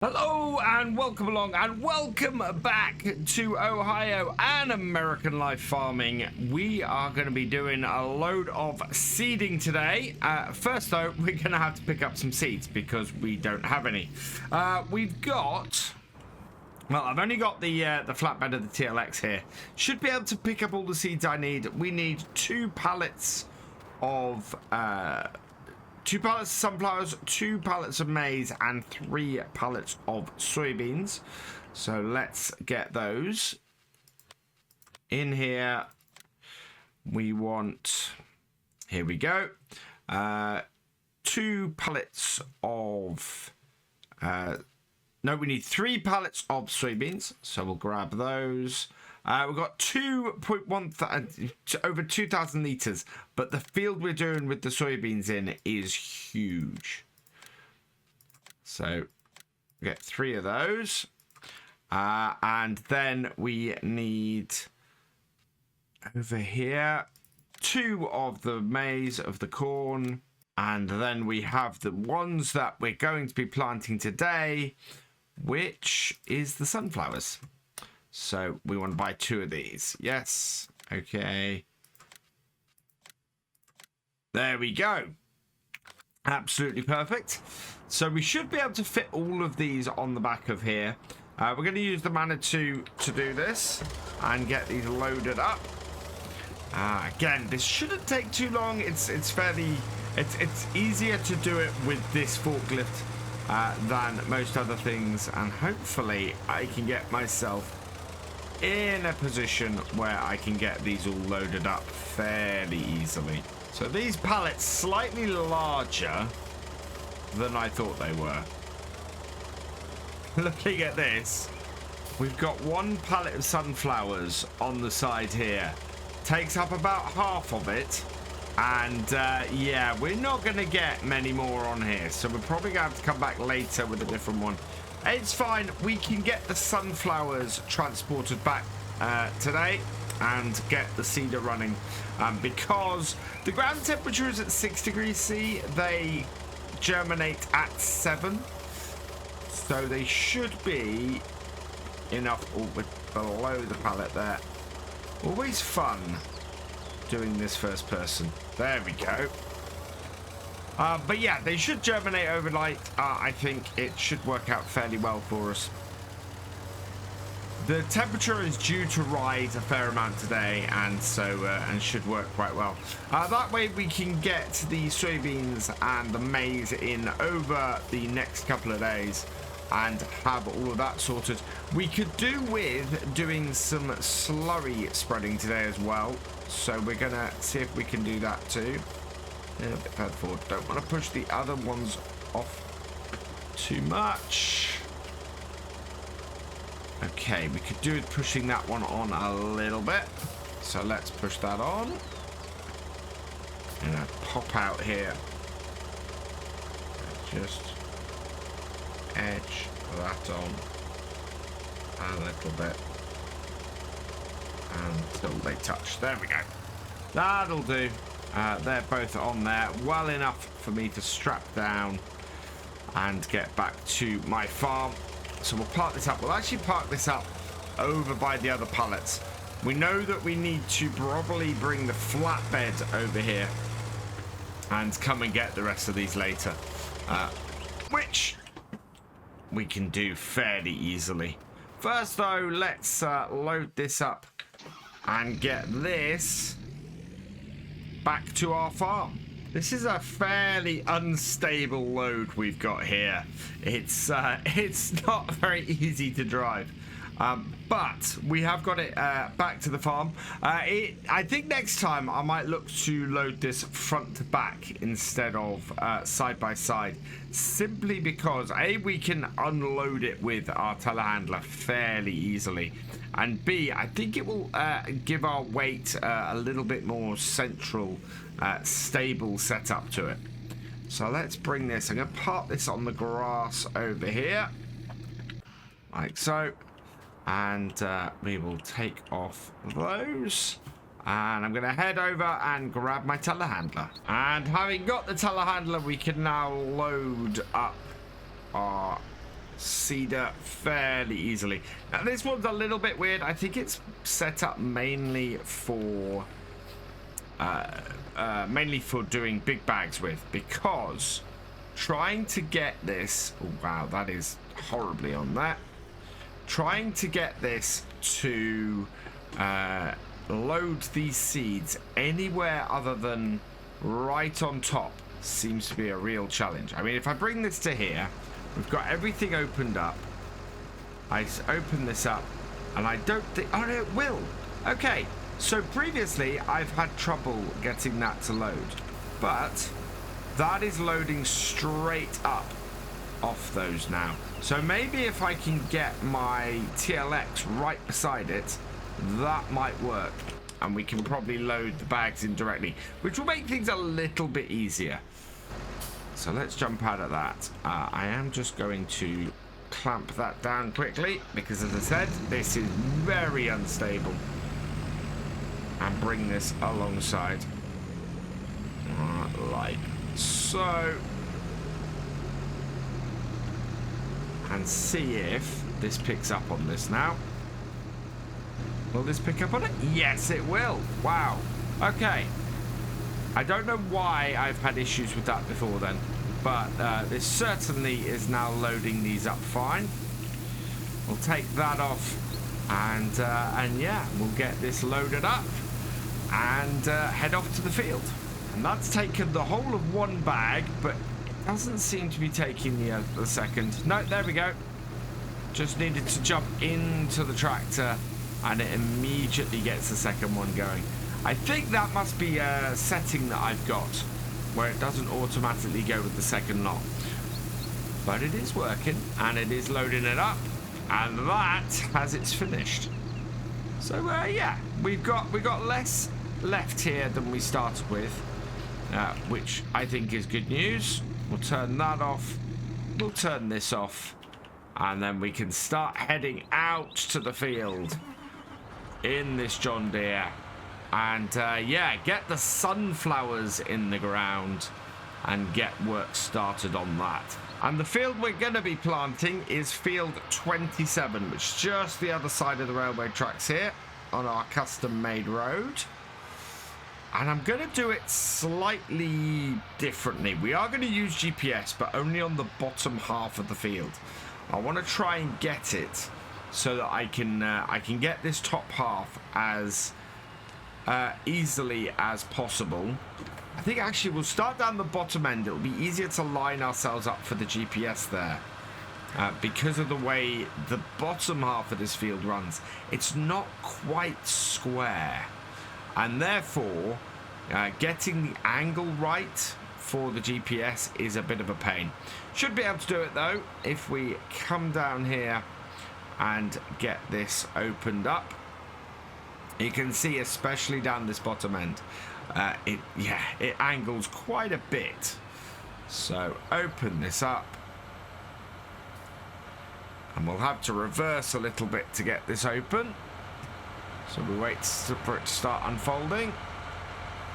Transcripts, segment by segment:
Hello and welcome along and welcome back to Ohio and American Life Farming. We are going to be doing a load of seeding today. First though, we're going to have to pick up some seeds because we don't have any. We've got, well, I've only got the flatbed of the TLX here. Should be able to pick up all the seeds I need. We need 2 pallets of 2 pallets of sunflowers, 2 pallets of maize, and 3 pallets of soybeans. So let's get those in here. We want, here we go, 2 pallets of, no, we need 3 pallets of soybeans. So we'll grab those. We've got 2.1 over 2,000 litres, but the field we're doing with the soybeans in is huge. So we get 3 of those, and then we need over here 2 of the maize, of the corn, and then we have the ones that we're going to be planting today, which is the sunflowers. So we want to buy 2 of these. Yes. Okay. There we go. Absolutely perfect. So we should be able to fit all of these on the back of here. We're going to use the Manitou to do this and get these loaded up. Again, this shouldn't take too long. It's easier to do it with this forklift than most other things, and hopefully I can get myself in a position where I can get these all loaded up fairly easily. So these pallets slightly larger than I thought they were. Looking at this, we've got 1 pallet of sunflowers on the side here. Takes up about half of it, and yeah, we're not going to get many more on here, so we're probably going to have to come back later with a different one. It's fine, we can get the sunflowers transported back today and get the seeder running, because the ground temperature is at 6 degrees C. They germinate at 7, so they should be enough. Below the pallet there. Always fun doing this first person. There we go. But yeah, they should germinate overnight. I think it should work out fairly well for us. The temperature is due to rise a fair amount today, and so and should work quite well. That way we can get the soybeans and the maize in over the next couple of days and have all of that sorted. We could do with doing some slurry spreading today as well, so we're gonna see if we can do that too. A bit further forward. Don't want to push the other ones off too much. Okay, we could do with pushing that one on a little bit. So let's push that on. And pop out here. Just edge that on a little bit until they touch. There we go. That'll do. They're both on there, well enough for me to strap down and get back to my farm. So we'll park this up. We'll actually park this up over by the other pallets. We know that we need to probably bring the flatbed over here and come and get the rest of these later, which we can do fairly easily. First though, let's load this up and get this back to our farm. This is a fairly unstable load we've got here. It's not very easy to drive, but we have got it back to the farm. I think next time I might look to load this front to back instead of side by side, simply because A, we can unload it with our telehandler fairly easily, and B, I think it will give our weight a little bit more central, stable setup to it. So let's bring this. I'm going to park this on the grass over here, like so, and we will take off those. And I'm going to head over and grab my telehandler. And having got the telehandler, we can now load up our cedar fairly easily. Now this one's a little bit weird. I think it's set up mainly for doing big bags with, because trying to get this, oh wow, that is horribly on that. Trying to get this to load these seeds anywhere other than right on top seems to be a real challenge. I mean, if I bring this to here, we've got everything opened up. I open this up and I don't think, oh no, it will. Okay, so previously I've had trouble getting that to load, but that is loading straight up off those now. So maybe if I can get my TLX right beside it, that might work, and we can probably load the bags in directly, which will make things a little bit easier. So let's jump out of that. I am just going to clamp that down quickly, because as I said, this is very unstable, and bring this alongside like so, and see if this picks up on this now. Will this pick up on it? Yes, it will. Wow. Okay. I don't know why I've had issues with that before then, but this certainly is now loading these up fine. We'll take that off, and yeah, we'll get this loaded up and head off to the field. And that's taken the whole of one bag, but it doesn't seem to be taking the second. No, there we go. Just needed to jump into the tractor, and it immediately gets the second one going. I think that must be a setting that I've got where it doesn't automatically go with the second lot. But it is working, and it is loading it up, and that has its finished. So yeah, we've got less left here than we started with, which I think is good news. We'll turn that off. We'll turn this off, and then we can start heading out to the field in this John Deere, and yeah, get the sunflowers in the ground and get work started on that. And the field we're going to be planting is field 27, which is just the other side of the railway tracks here on our custom made road. And I'm going to do it slightly differently. We are going to use GPS, but only on the bottom half of the field. I want to try and get it so that I can get this top half as easily as possible. I think actually we'll start down the bottom end. It'll be easier to line ourselves up for the GPS there, because of the way the bottom half of this field runs. It's not quite square, and therefore getting the angle right for the GPS is a bit of a pain. Should be able to do it though if we come down here and get this opened up. You can see, especially down this bottom end, it angles quite a bit. So open this up, and we'll have to reverse a little bit to get this open. So we wait for it to start unfolding,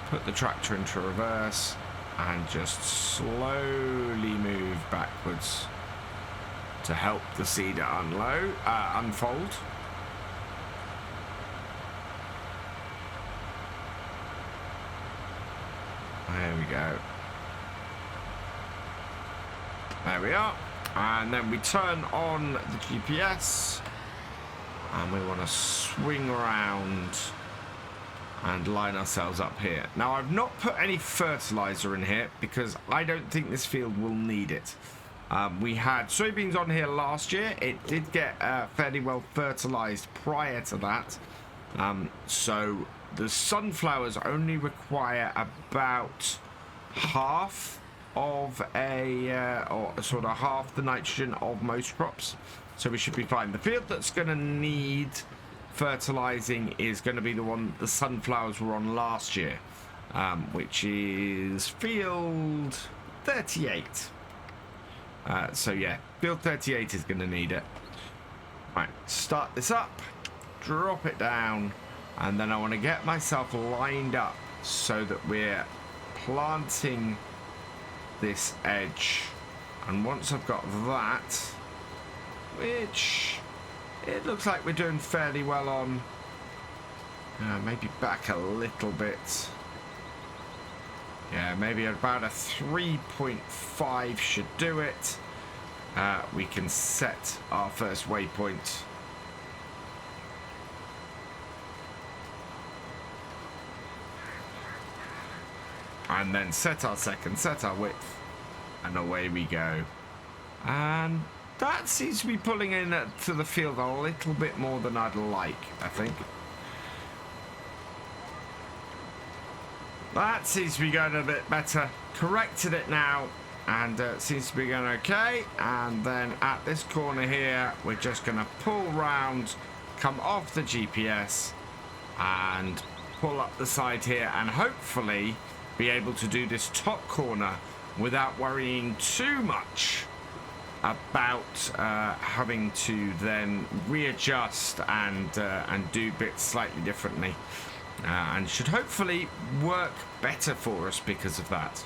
put the tractor into reverse, and just slowly move backwards to help the cedar unfold. There we go. There we are. And then we turn on the GPS, and we want to swing around and line ourselves up here. Now, I've not put any fertilizer in here because I don't think this field will need it. We had soybeans on here last year. It did get fairly well fertilized prior to that. So the sunflowers only require about half of or sort of half the nitrogen of most crops. So we should be fine. The field that's going to need fertilizing is going to be the one the sunflowers were on last year, which is field 38. So yeah, field 38 is going to need it. Right, start this up, drop it down, and then I want to get myself lined up so that we're planting this edge. And once I've got that, which it looks like we're doing fairly well on. Maybe back a little bit. Yeah, maybe about a 3.5 should do it. We can set our first waypoint. And then set our second, set our width, and away we go. And that seems to be pulling in to the field a little bit more than I'd like, I think. That seems to be going a bit better. Corrected it now, and it seems to be going okay. And then at this corner here, we're just going to pull round, come off the GPS, and pull up the side here, and hopefully be able to do this top corner without worrying too much about having to then readjust and do bits slightly differently, and should hopefully work better for us because of that.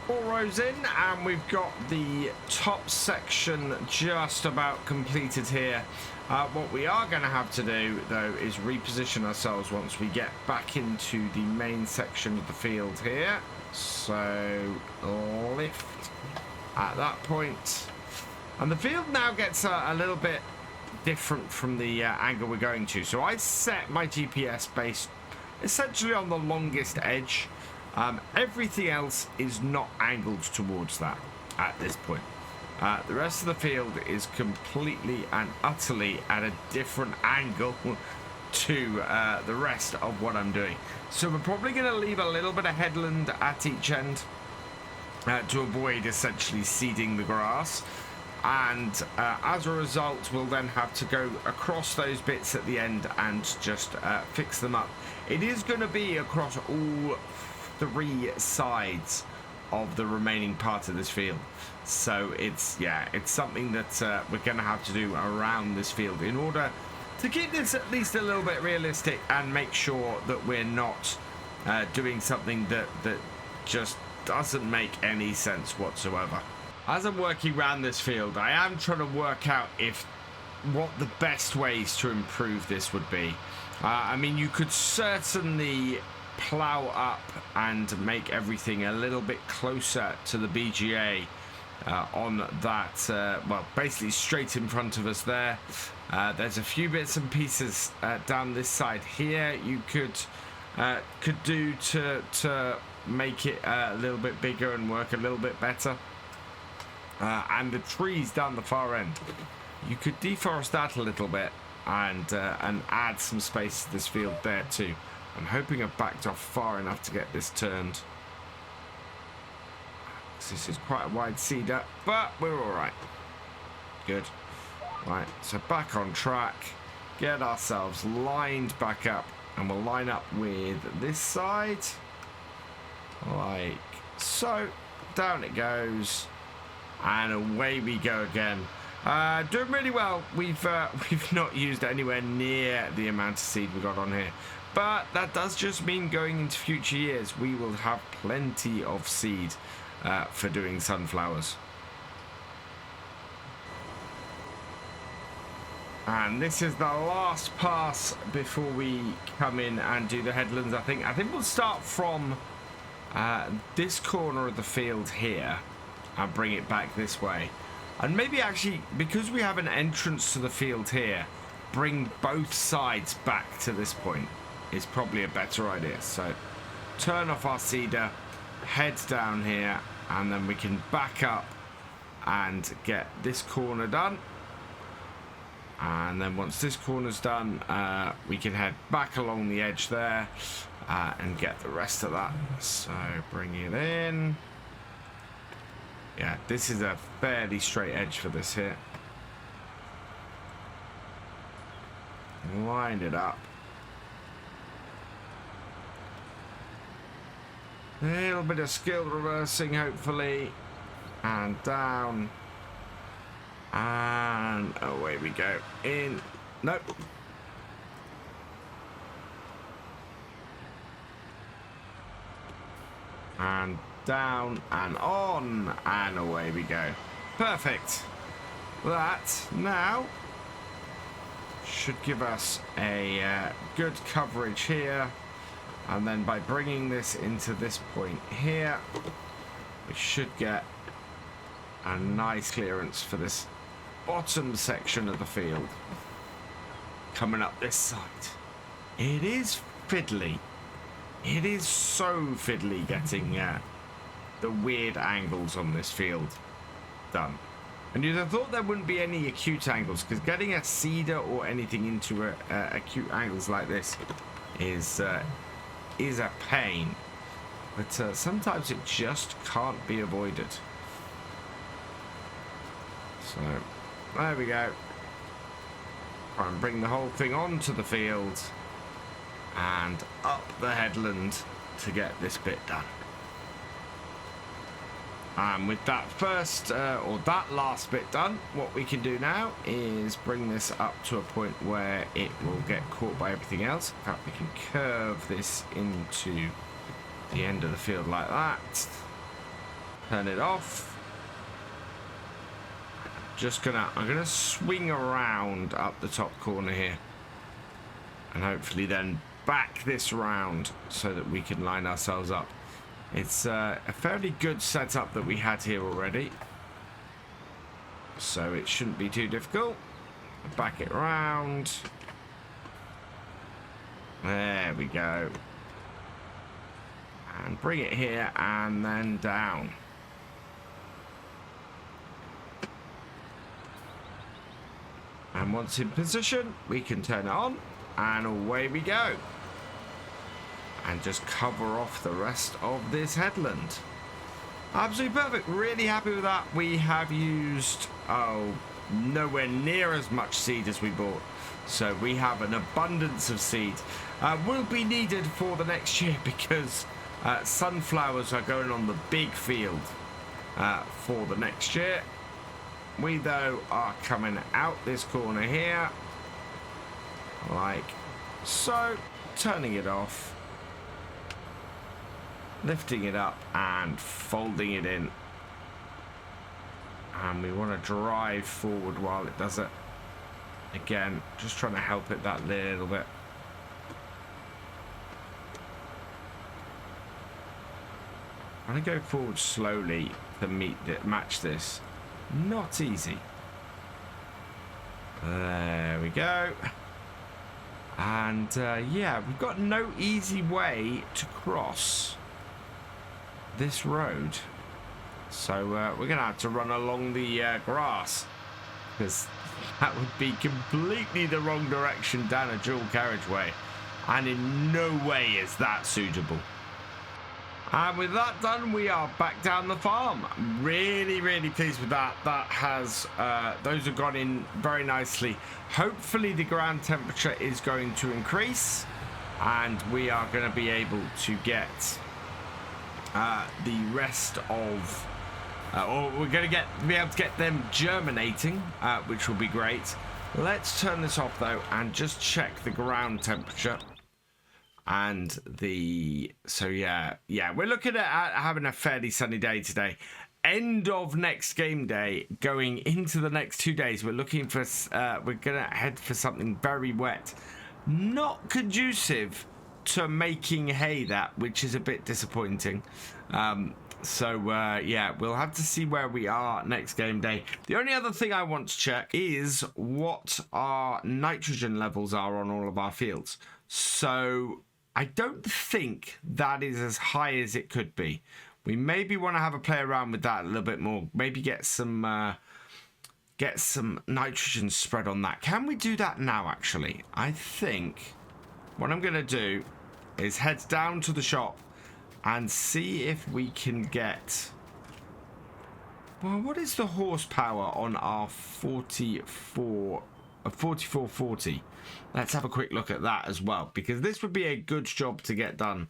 4 rows in, and we've got the top section just about completed here. What we are going to have to do, though, is reposition ourselves once we get back into the main section of the field here. So, lift at that point. And the field now gets a little bit different from the angle we're going to. So I set my GPS based essentially on the longest edge. Everything else is not angled towards that at this point. The rest of the field is completely and utterly at a different angle to the rest of what I'm doing. So we're probably going to leave a little bit of headland at each end to avoid essentially seeding the grass. And as a result, we'll then have to go across those bits at the end and just fix them up. It is going to be across all 3 sides of the remaining part of this field. So it's something that we're going to have to do around this field in order to keep this at least a little bit realistic and make sure that we're not doing something that just doesn't make any sense whatsoever. As I'm working around this field, I am trying to work out what the best ways to improve this would be. I mean, you could certainly plow up and make everything a little bit closer to the BGA on that, well, basically straight in front of us there. There's a few bits and pieces down this side here you could do to make it a little bit bigger and work a little bit better. And the trees down the far end, you could deforest that a little bit and add some space to this field there too. I'm hoping I've backed off far enough to get this turned. This is quite a wide cedar, but we're all right. Good. Right, so back on track. Get ourselves lined back up, and we'll line up with this side, like so. Down it goes, and away we go again. Doing really well. We've not used anywhere near the amount of seed we got on here. But that does just mean going into future years, we will have plenty of seed for doing sunflowers. And this is the last pass before we come in and do the headlands, I think. I think we'll start from this corner of the field here and bring it back this way. And maybe actually, because we have an entrance to the field here, bring both sides back to this point is probably a better idea. So turn off our cedar, head down here, and then we can back up and get this corner done. And then once this corner's done, we can head back along the edge there and get the rest of that. So bring it in. Yeah, this is a fairly straight edge for this here. Line it up. A little bit of skill reversing, hopefully. And down. And away we go. In. Nope. And down and on. And away we go. Perfect. that now should give us a good coverage here. And then by bringing this into this point here, we should get a nice clearance for this bottom section of the field. Coming up this side. It is fiddly. It is so fiddly getting the weird angles on this field done. And you'd have thought there wouldn't be any acute angles, because getting a seeder or anything into acute angles like this is a pain. But sometimes it just can't be avoided. So, there we go. Try and bring the whole thing onto the field and up the headland to get this bit done. And with that first, or that last bit done, what we can do now is bring this up to a point where it will get caught by everything else. In fact, we can curve this into the end of the field like that. Turn it off. I'm gonna swing around up the top corner here. And hopefully then back this round so that we can line ourselves up. It's a fairly good setup that we had here already, so it shouldn't be too difficult. Back it round. There we go. And bring it here and then down. And once in position, we can turn it on and away we go. And just cover off the rest of this headland. Absolutely perfect. Really happy with that. We have used nowhere near as much seed as we bought, so we have an abundance of seed. Will be needed for the next year, because sunflowers are going on the big field for the next year. We though are coming out this corner here like so, turning it off, lifting it up and folding it in, and we want to drive forward while it does it. Again, just trying to help it that little bit. I'm going to go forward slowly to match this. Not easy. There we go. And yeah, we've got no easy way to cross this road, so we're gonna have to run along the grass, because that would be completely the wrong direction down a dual carriageway, and in no way is that suitable. And with that done, we are back down the farm. Really pleased with that. That has those have gone in very nicely. Hopefully the ground temperature is going to increase, and we are going to be able to get the rest of, or we're going to be able to get them germinating, which will be great. Let's turn this off though and just check the ground temperature. And so yeah, we're looking at having a fairly sunny day today. End of next game day, going into the next 2 days, we're looking for, we're gonna head for something very wet, not conducive to making hay, which is a bit disappointing. Yeah, we'll have to see where we are next game day. The only other thing I want to check is what our nitrogen levels are on all of our fields. So I don't think that is as high as it could be. We maybe want to have a play around with that a little bit more. Maybe get some nitrogen spread on that. Can we do that now, actually? I think what I'm going to do is head down to the shop and see if we can get... Well, what is the horsepower on our 4440? Let's have a quick look at that as well, because this would be a good job to get done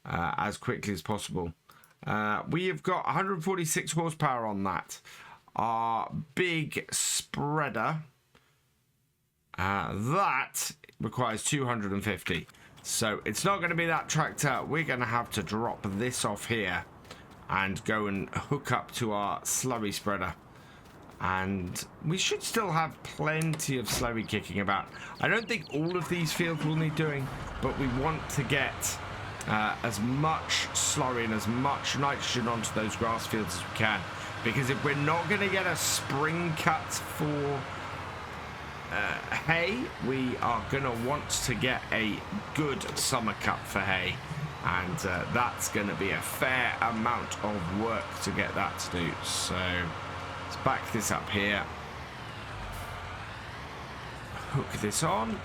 as quickly as possible. We have got 146 horsepower on that. Our big spreader, that requires 250. So it's not going to be that tractor. We're going to have to drop this off here and go and hook up to our slurry spreader. And we should still have plenty of slurry kicking about. I don't think all of these fields will need doing, but we want to get as much slurry and as much nitrogen onto those grass fields as we can. Because if we're not going to get a spring cut for hay, we are going to want to get a good summer cut for hay. And that's going to be a fair amount of work to get that to do. So let's back this up here. Hook this on.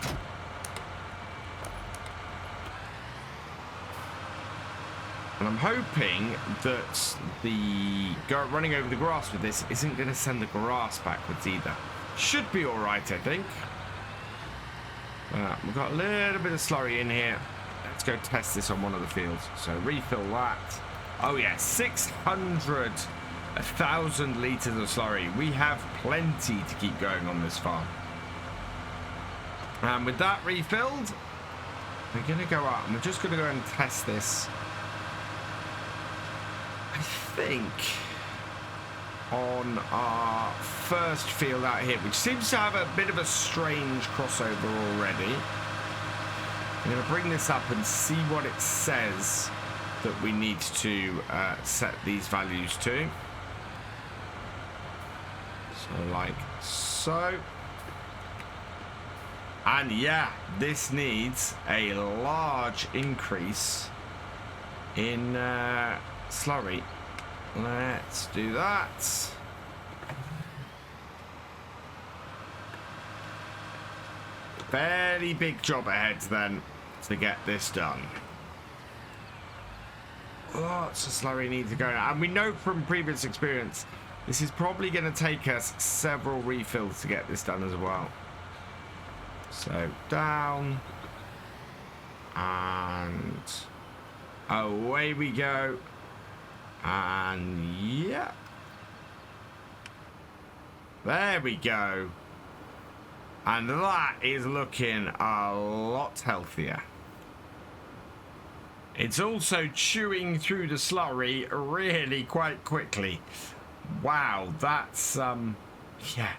And I'm hoping that the running over the grass with this isn't going to send the grass backwards either. Should be all right, I think. We've got a little bit of slurry in here. Let's go test this on one of the fields. So refill that. Oh yeah, 1,000 litres of slurry. We have plenty to keep going on this farm. And with that refilled, we're going to go out and we're just going to go and test this. I think on our first field out here, which seems to have a bit of a strange crossover already. I'm going to bring this up and see what it says that we need to set these values to. So like so. And yeah, this needs a large increase in slurry. Let's do that. Fairly big job ahead then to get this done. Lots of slurry needs to go now. And we know from previous experience, this is probably going to take us several refills to get this done as well. So down. And away we go. And yeah. There we go. And that is looking a lot healthier. It's also chewing through the slurry really quite quickly. Wow, that's yeah,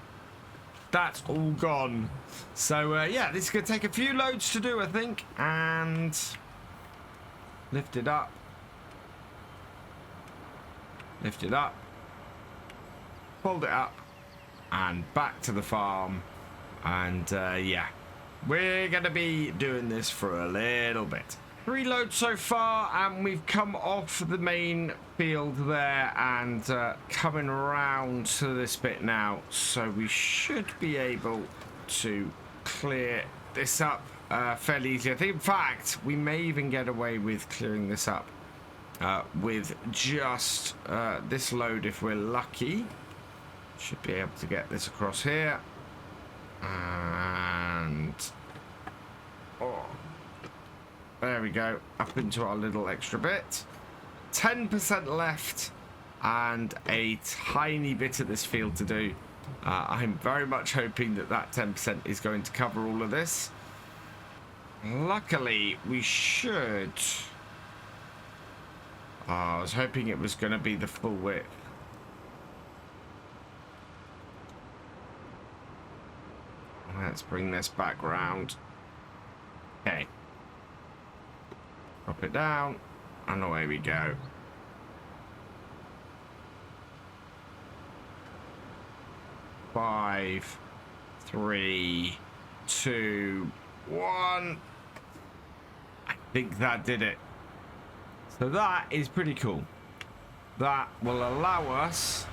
that's all gone. So yeah, this is gonna take a few loads to do, I think. And lift it up. Lift it up. Hold it up. And back to the farm. And yeah, we're going to be doing this for a little bit. 3 loads so far, and we've come off the main field there and coming around to this bit now. So we should be able to clear this up fairly easily. I think, in fact, we may even get away with clearing this up with just this load if we're lucky. Should be able to get this across here. And oh, there we go, up into our little extra bit. 10% left and a tiny bit of this field to do. I'm very much hoping that that 10% is going to cover all of this. Luckily we should. I was hoping it was going to be the full width. Let's bring this back round. Okay. Drop it down. And away we go. Five, 3, 2, 1. I think that did it. So that is pretty cool. That will allow us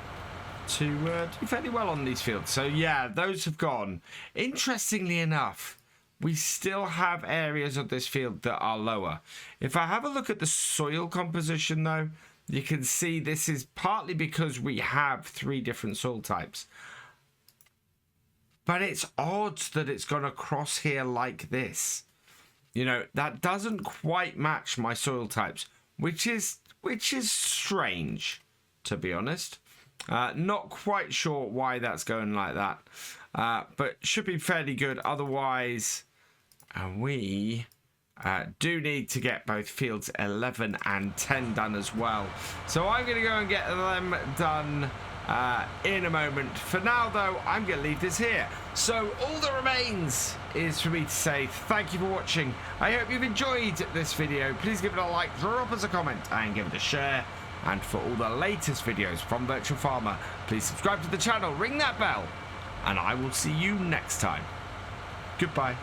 to do fairly well on these fields. So yeah, those have gone. Interestingly enough, we still have areas of this field that are lower. If I have a look at the soil composition though, you can see this is partly because we have 3 different soil types. But it's odd that it's gone across here like this. You know, that doesn't quite match my soil types, which is strange, to be honest. Not quite sure why that's going like that, but should be fairly good. Otherwise, we do need to get both fields 11 and 10 done as well. So I'm going to go and get them done in a moment. For now, though, I'm going to leave this here. So all that remains is for me to say thank you for watching. I hope you've enjoyed this video. Please give it a like, drop us a comment, and give it a share. And for all the latest videos from Virtual Farmer, please subscribe to the channel, ring that bell, and I will see you next time. Goodbye.